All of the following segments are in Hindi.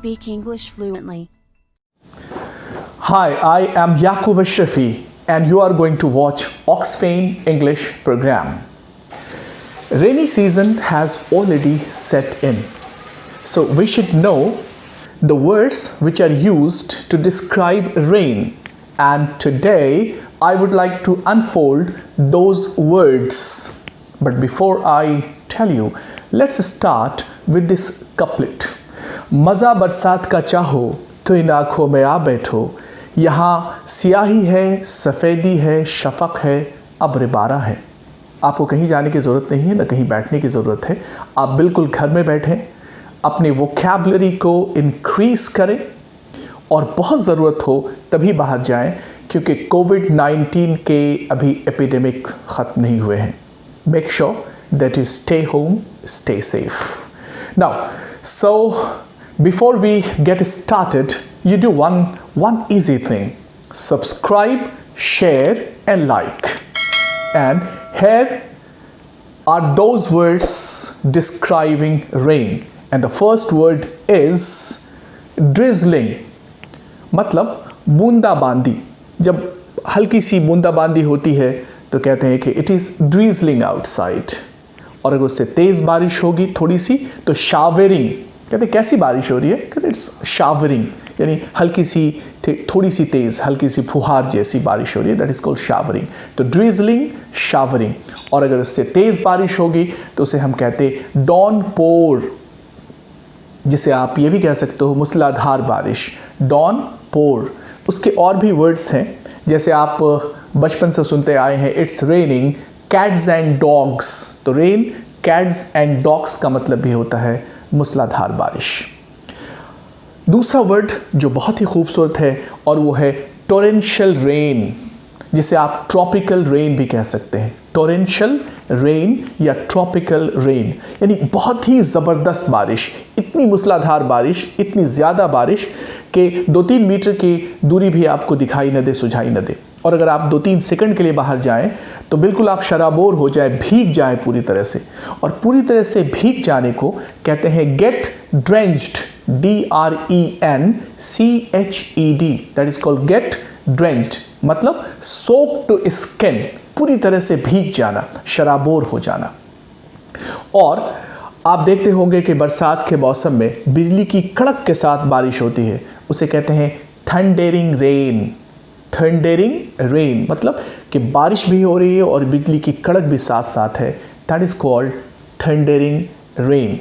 speak English fluently. Hi, I am Yaqub Ashrafi and you are going to watch Oxfam English program. Rainy season has already set in. So we should know the words which are used to describe rain. And today I would like to unfold those words. But before I tell you, let's start with this couplet. मज़ा बरसात का चाहो तो इन आँखों में आ बैठो, यहाँ सियाही है, सफ़ेदी है, शफ़क़ है, अब्र बारा है। आपको कहीं जाने की ज़रूरत नहीं है, ना कहीं बैठने की ज़रूरत है। आप बिल्कुल घर में बैठें, अपनी वोकैबुलरी को इंक्रीज़ करें और बहुत ज़रूरत हो तभी बाहर जाएं, क्योंकि कोविड-19 के अभी एपिडेमिक ख़त्म नहीं हुए हैं। Make sure that you stay home, stay safe. Now so before we get started, you do one easy thing: subscribe, share and like. And here are those words describing rain, and the first word is drizzling. मतलब बूंदाबांदी। जब हल्की सी बूंदाबांदी होती है तो कहते हैं कि it is drizzling outside। और अगर उससे तेज़ बारिश होगी थोड़ी सी तो शावरिंग। कहते कैसी बारिश हो रही है? कहते इट्स शावरिंग, यानी हल्की सी थोड़ी सी तेज़, हल्की सी फुहार जैसी बारिश हो रही है, दैट इज़ कॉल्ड शावरिंग। तो ड्रिजलिंग, शावरिंग। और अगर उससे तेज़ बारिश होगी तो उसे हम कहते डॉन पोर, जिसे आप ये भी कह सकते हो मूसलाधार बारिश, डॉन पोर। उसके और भी वर्ड्स हैं, जैसे आप बचपन से सुनते आए हैं, it's raining cats and dogs. तो रेन, कैट्स एंड डॉग्स का मतलब भी होता है मूसलाधार बारिश। दूसरा वर्ड जो बहुत ही खूबसूरत है और वो है टोरेंशियल रेन, जिसे आप ट्रॉपिकल रेन भी कह सकते हैं। टोरेंशियल रेन या ट्रॉपिकल रेन, यानी बहुत ही ज़बरदस्त बारिश, इतनी मूसलाधार बारिश, इतनी ज़्यादा बारिश कि 2-3 मीटर की दूरी भी आपको दिखाई न दे, सुझाई न दे। और अगर आप 2-3 सेकंड के लिए बाहर जाएं तो बिल्कुल आप शराबोर हो जाए, भीग जाएं पूरी तरह से। और पूरी तरह से भीग जाने को कहते हैं get drenched, DRENCHED, that is called get drenched. मतलब सोक टू स्किन, पूरी तरह से भीग जाना, शराबोर हो जाना। और आप देखते होंगे कि बरसात के मौसम में बिजली की कड़क के साथ बारिश होती है, उसे कहते हैं थंडरिंग रेन। थंडरिंग रेन मतलब कि बारिश भी हो रही है और बिजली की कड़क भी साथ साथ है, that is called thundering rain.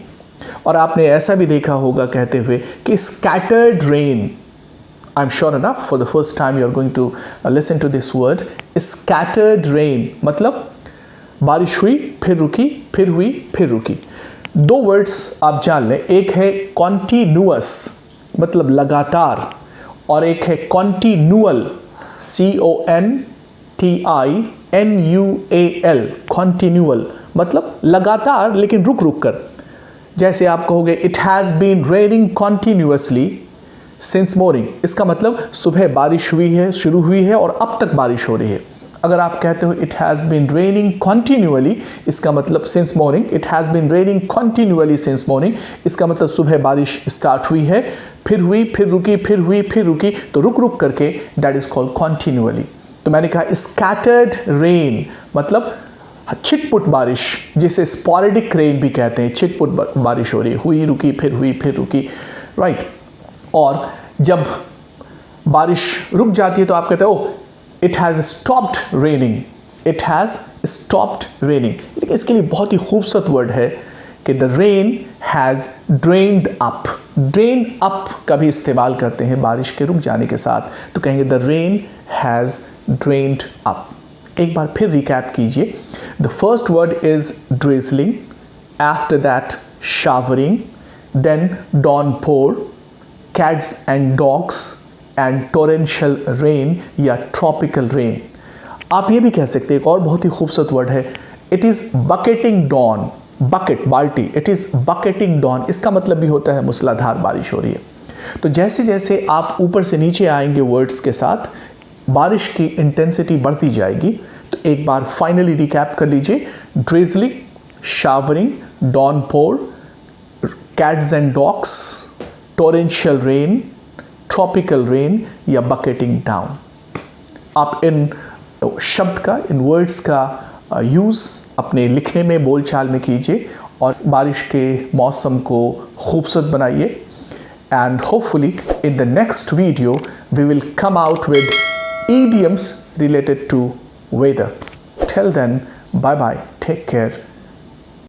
और आपने ऐसा भी देखा होगा कहते हुए कि scattered rain. I am sure enough for the first time you are going to listen to this word, scattered rain मतलब बारिश हुई फिर रुकी, फिर हुई फिर रुकी। 2 वर्ड्स आप जान लें, एक है कॉन्टिन्यूअस मतलब लगातार, और एक है कॉन्टिन्यूअल, CONTINUAL, कॉन्टिन्यूअल मतलब लगातार लेकिन रुक रुक कर। जैसे आप कहोगे it has been raining continuously since morning, इसका मतलब सुबह बारिश हुई है, शुरू हुई है और अब तक बारिश हो रही है। अगर आप कहते हो it has been raining continuously, इसका मतलब since morning, it has been raining continuously since morning, इसका मतलब सुबह बारिश स्टार्ट हुई है, फिर हुई, फिर रुकी, फिर हुई, फिर रुकी, तो रुक रुक करके, दैट इज़ कॉल्ड कॉन्टिन्यूअली। तो मैंने कहा स्कैटर्ड रेन मतलब छिटपुट बारिश, जिसे स्पॉरेडिक रेन भी कहते हैं। छिटपुट बारिश हो रही, हुई रुकी, फिर हुई, फिर रुकी, राइट। और जब बारिश रुक जाती है तो आप कहते हो oh it has stopped raining, it has stopped raining. लेकिन इसके लिए बहुत ही खूबसूरत वर्ड है कि the rain has drained up. Drain up का भी इस्तेमाल करते हैं बारिश के रुक जाने के साथ, तो कहेंगे the rain has drained up. एक बार फिर रिकैप कीजिए। The first word is drizzling, after that showering, then downpour, cats and dogs and torrential rain या ट्रॉपिकल रेन। आप ये भी कह सकते हैं, एक और बहुत ही खूबसूरत वर्ड है, it is bucketing down. Bucket बाल्टी, इट इज़ बकेटिंग डॉन, इसका मतलब भी होता है मूसलाधार बारिश हो रही है। तो जैसे जैसे आप ऊपर से नीचे आएंगे वर्ड्स के साथ, बारिश की इंटेंसिटी बढ़ती जाएगी। तो एक बार फाइनली रिकैप कर लीजिए, drizzling, showering, downpour, cats and dogs, torrential rain, tropical rain या bucketing down। आप इन शब्द का, इन वर्ड्स का यूज़ अपने लिखने में, बोलचाल में कीजिए और बारिश के मौसम को खूबसूरत बनाइए। And hopefully in the next video we will come out with idioms related to weather. Till then, bye bye, take care.